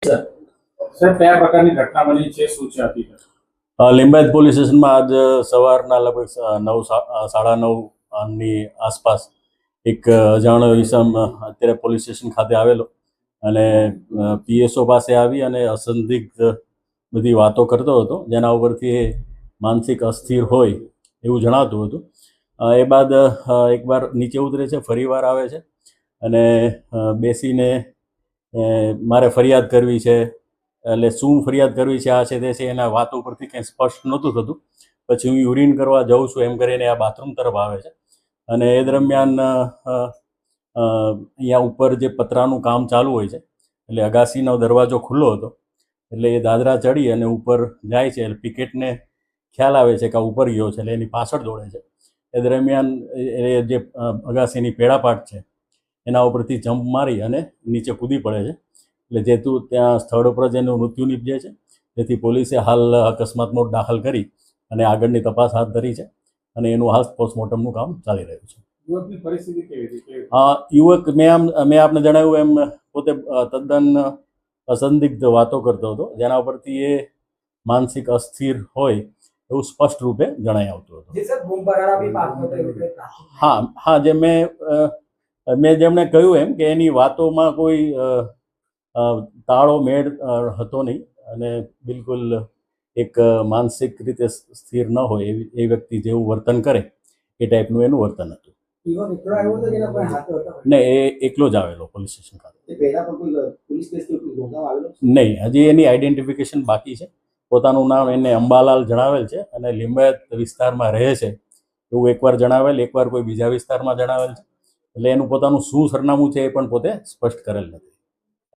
સાહેબ કયા પ્રકારની ઘટના બની છે, શું છે હકીકત? લિંબાયત પોલીસ સ્ટેશનમાં આજ સવારના લગભગ 9:30ની આસપાસ એક અજાણ્યો ઈસમ અત્યારે પોલીસ સ્ટેશન ખાતે આવેલો અને પીએસઓ પાસે આવી અને અસંદિગ્ધ બધી વાતો કરતો હતો, જેના ઉપરથી એ માનસિક અસ્થિર હોય એવું જણાતું હતું. એ બાદ એકવાર નીચે ઉતરે છે, ફરીવાર આવે છે અને બેસીને મારે ફરિયાદ કરવી છે, એટલે શું ફરિયાદ કરવી છે, આ છે તે છે, એના વાતો ઉપરથી કંઈ સ્પષ્ટ નહોતું થતું. પછી હું યુરિન કરવા જાઉં છું એમ કરીને આ બાથરૂમ તરફ આવે છે અને એ દરમિયાન અહીંયા ઉપર જે પતરાનું કામ ચાલુ હોય છે, એટલે અગાસીનો દરવાજો ખુલ્લો હતો, એટલે એ દાદરા ચડી અને ઉપર જાય છે. એટલે પિકેટને ખ્યાલ આવે છે કે આ ઉપર ગયો છે, એટલે એની પાછળ દોડે છે. એ દરમિયાન એ જે અગાસીની પેડાપાટ છે એના ઉપરથી જમ્પ મારી અને નીચે કૂદી પડે છે. એટલે જેતું ત્યાં સ્થળ ઉપર જ એનું મૃત્યુ નીપજે છે. જેથી પોલીસે હાલ અકસ્માત નોંધ દાખલ કરી અને આગળની તપાસ હાથ ધરી છે અને એનું હાલ પોસ્ટમોર્ટમનું કામ ચાલી રહ્યું છે. યુવકની પરિસ્થિતિ કેવી હતી? યુવક મેં આપને જણાવ્યું એમ પોતે તદ્દન અસંદિગ્ધ વાતો કરતો હતો, જેના ઉપરથી એ માનસિક અસ્થિર હોય એવું સ્પષ્ટ રૂપે જણાઈ આવતું હતું. હા, જે મેં જેમણે કહ્યું એમ કે એની વાતોમાં કોઈ તાળો મેળ હતો નહીં અને બિલકુલ એક માનસિક રીતે સ્થિર ન હોય એ વ્યક્તિ જેવું વર્તન કરે એ ટાઈપનું એનું વર્તન હતું. નહીં, એ એકલો જ આવેલો પોલીસ સ્ટેશન ખાતે. નહીં, હજી એની આઈડેન્ટિફિકેશન બાકી છે. પોતાનું નામ એને અંબાલાલ જણાવેલ છે અને લિંબાયત વિસ્તારમાં રહે છે એવું એકવાર જણાવેલ, એકવાર કોઈ બીજા વિસ્તારમાં જણાવેલ છે. એટલે એનું પોતાનું શું સરનામું છે એ પણ પોતે સ્પષ્ટ કરેલ નથી.